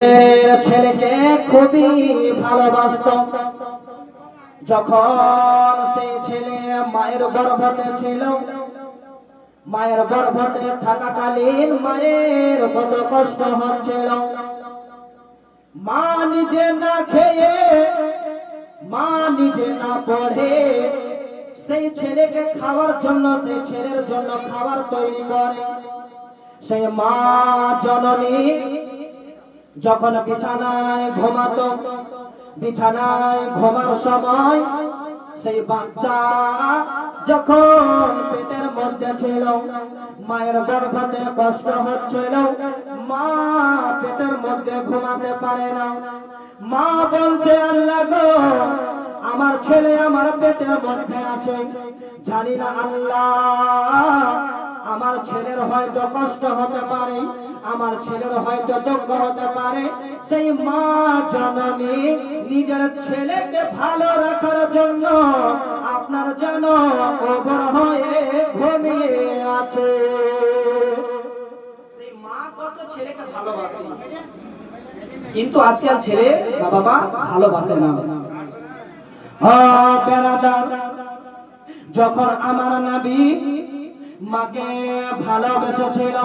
ছেলেকে খুবই ভালোবাসত। যখন সেই ছেলে মায়ের গর্ভে ছিল, মায়ের গর্ভে থাকাকালীন মায়ের কত কষ্ট হচ্ছিল। মা নিজে না খেয়ে, মা নিজে না পড়ে সেই ছেলেকে খাওয়ার জন্য, সেই ছেলের জন্য খাবার তৈরি করে। সেই মা জননী যখন বিছানায় ঘুমাতো, বিছানায় ঘুমার সময় সেই বাচ্চা যখন পেটের মধ্যে ছিল, মায়ের গর্ভে কষ্ট হচ্ছিল, মা পেটের মধ্যে ঘুমাতে পারে না। মা বলছে, আল্লাহ গো, আমার ছেলে আমার পেটের মধ্যে আছে, জানি না আল্লাহ আমার ছেলের হয়তো কষ্ট হতে পারে, আমার ছেলের হয়তো দুঃখ হতে পারে। সেই মা জননী নিজের ছেলেকে ভালো রাখার জন্য আপনার যেন অবর হয়ে ঘুমিয়ে আছে। সেই মা কত ছেলেকে ভালোবাসে, কিন্তু আজকাল ছেলে বাবা মা ভালোবাসে না। বেরাদার, যখন আমার নবী মাকে ভালোবেসেছিল,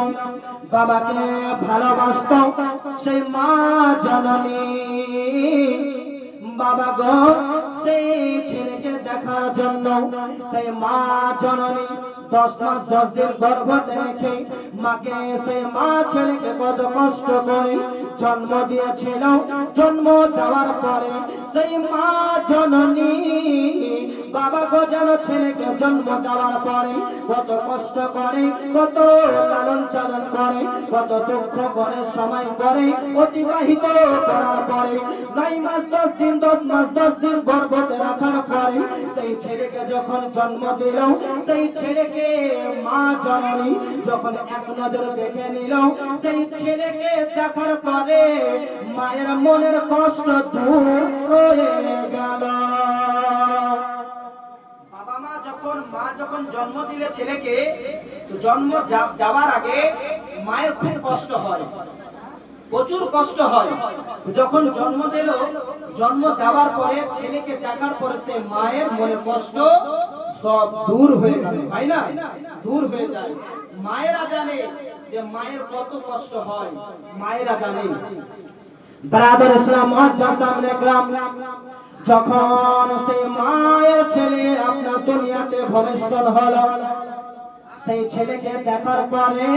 বাবাকে ভালোবাসত, সেই মা জননী বাবা গো সেই ছেলেকে দেখার জন্য সেই মা জননী 10 মাস 10 দিন গর্ভে রেখে মাকে, সেই মা ছেলেকে কত কষ্ট করে জন্ম দিয়েছিল। জন্ম দেওয়ার পরে সেই মা জননী বাবা গো যেন ছেলেকে জন্ম দেওয়ার পরে কত কষ্ট করে, কত লালন পালন করে, কত দুঃখ করে, সময় করে অতিবাহিত করার পরে 9 মাস 10 দিন, 10 মাস 10 দিন গর্ভে রাখার পরে সেই ছেলেকে যখন জন্ম দিল, সেই ছেলেকে মা জননী যখন এক নজর দেখে নিল, সেই ছেলেকে দেখার পরে মায়ের মনের কষ্ট দূর হয়ে গেল। মা যখন জন্ম দিলে ছেলেকে, জন্ম দেওয়ার আগে মায়ের খুব কষ্ট হয়, প্রচুর কষ্ট হয়। যখন জন্ম দিল, জন্ম দেওয়ার পরে ছেলেকে দেখার পরে সে মায়ের মনের কষ্ট সব দূর হয়ে গেল, তাই না? দূর হয়ে যায়। মায়েরা জানে যে মায়ের কত কষ্ট হয়, মায়েরা জানে। ব্রাদার ইসলাম যখন সেই মায়ের ছেলে আপনার দুনিয়াতে ভবিষ্যৎ হলো, সেই ছেলেকে দেখার পরে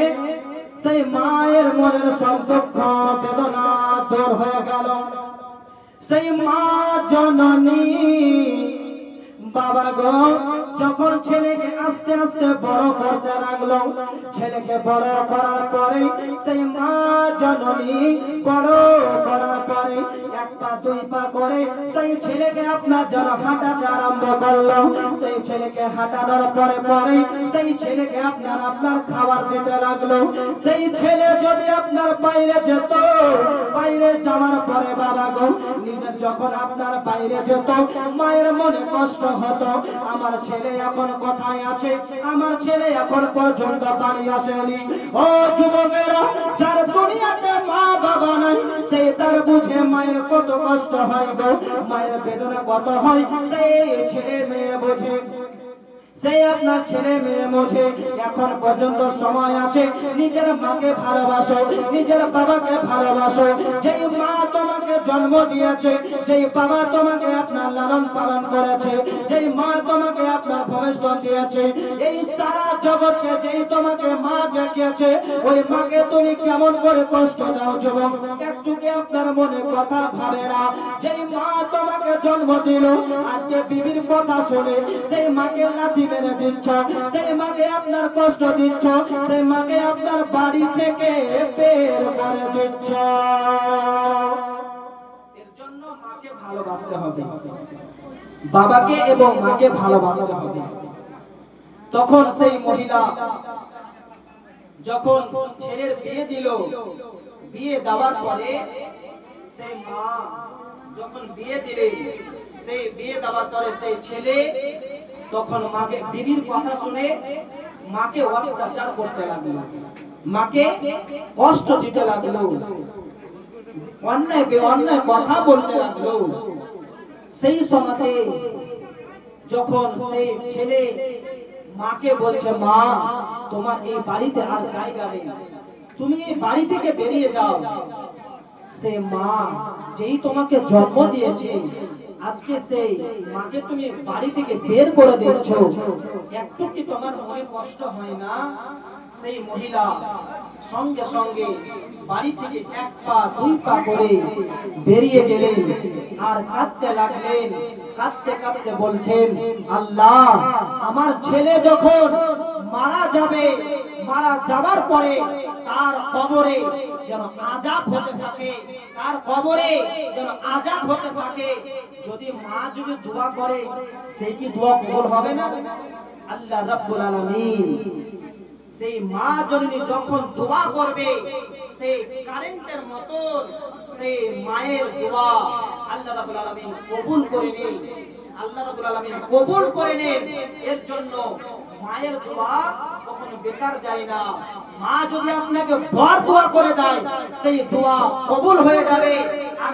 সেই মায়ের মনের সব দুঃখ বেদনা দূর হয়ে গেল। সেই মা জননী বাবা গো যখন ছেলেকে আস্তে আস্তে বড় করতে লাগলো, ছেলেকে বড় করার পরে সেই মা জননী বড় করার পরে 1 পা 2 পা করে সেই ছেলেকে আপনার যেন হাঁটাতে আরম্ভ করলো। সেই ছেলেকে হাঁটানোর পরে পরে সেই ছেলেকে আপনার খাবার দিতে লাগলো। সেই ছেলে যদি আপনার বাইরে যেত, বাইরে যাওয়ার পরে বাবা গো নিজের যখন আপনার বাইরে যেত, মায়ের মনে কষ্ট হতো, আমার ছেলে এখন কোথায় আছে, আমার ছেলে এখন পর্যন্ত বাড়ি আসেনি। ও যুবকেরা, যার দুনিয়াতে মা বাবা নাই সে তার বুঝে মায়ের কত কষ্ট হয় গো, মায়ের বেদনা কত হয় সেই ছেলে মেয়ে বোঝে, সেই আপনার ছেলে মেয়ে বোঝে। এখন পর্যন্ত সময় আছে, নিজের মাকে ভালোবাসো, নিজের বাবাকে ভালোবাসো। যেই মা তোমাকে জন্ম দিয়েছে, যেই বাবা তোমাকে আপনার লালন পালন করেছে, যেই মা তোমাকে আপনার ভবিষ্যৎ দিয়েছে, এই সারা জগৎকে যেই তোমাকে মা দেখিয়েছে, ওই মাকে তুমি কেমন করে কষ্ট দাও যুবক? একটু কি আপনার মনে কথা ভাবে না? যেই মা তোমাকে জন্ম দিল, আজকে বিবির কথা শুনে সেই মাকে লাথি মেরে দিচ্ছ, সেই মাকে আপনার কষ্ট দিচ্ছ, সেই মাকে আপনার বাড়ি থেকে বের করে দিচ্ছ। এর জন্য মাকে ভালোবাসতে হবে, বাবাকে এবং মাকে ভালোবাসতে হবে। তখন সেই মহিলা যখন ছেলের বিয়ে দিল, বিয়ে দেওয়ার পরে সেই মা যখন বিয়ে দিলেন, সেই বিয়ে দেওয়ার পরে সেই ছেলে তখন মাকে বিবির কথা শুনে মাকে অত্যাচার করতে লাগলো, মাকে কষ্ট দিতে লাগলো। অন্যায় অন্যায় কথা বলতে লাগলো। সেই সময়তে যখন সেই ছেলে মাকে বলছে, মা তোমার এই বাড়িতে আর জায়গা নেই, তুমি এই বাড়ি থেকে বেরিয়ে যাও। সে মা যেই তোমাকে জন্ম দিয়েছে, আজকে সেই মাকে তুমি বাড়ি থেকে বের করে দিচ্ছ, একটু কি তোমার মনে কষ্ট হয় না? সেই মহিলা সঙ্গে সঙ্গে বাড়ি থেকে এক পা দুই পা করে বেরিয়ে গেলেন আর কাঁদতে লাগলেন। কাঁদতে কাঁদতে বলছেন, আল্লাহ আমার ছেলে যখন মারা যাবে, মারা যাবার পরে তার কবরে যেন আযাব হতে থাকে, তার কবরে যেন আযাব হতে থাকে। যদি মা যদি দোয়া করে, সে কি দোয়া কবুল হবে না? আল্লাহ রাব্বুল আলামিন সেই মা জননী যখন দোয়া করবে, সেই কারেন্টের মতো সেই মায়ের দোয়া আল্লাহ রাব্বুল আলামিন কবুল করে নেন। আল্লাহ রাব্বুল আলামিন কবুল করে নেন। এর জন্য মায়ের দোয়া কখনো বেকার যায় না। মা যদি আপনাকে বর দোয়া করে দেয়, সেই দোয়া কবুল হয়ে যাবে। আর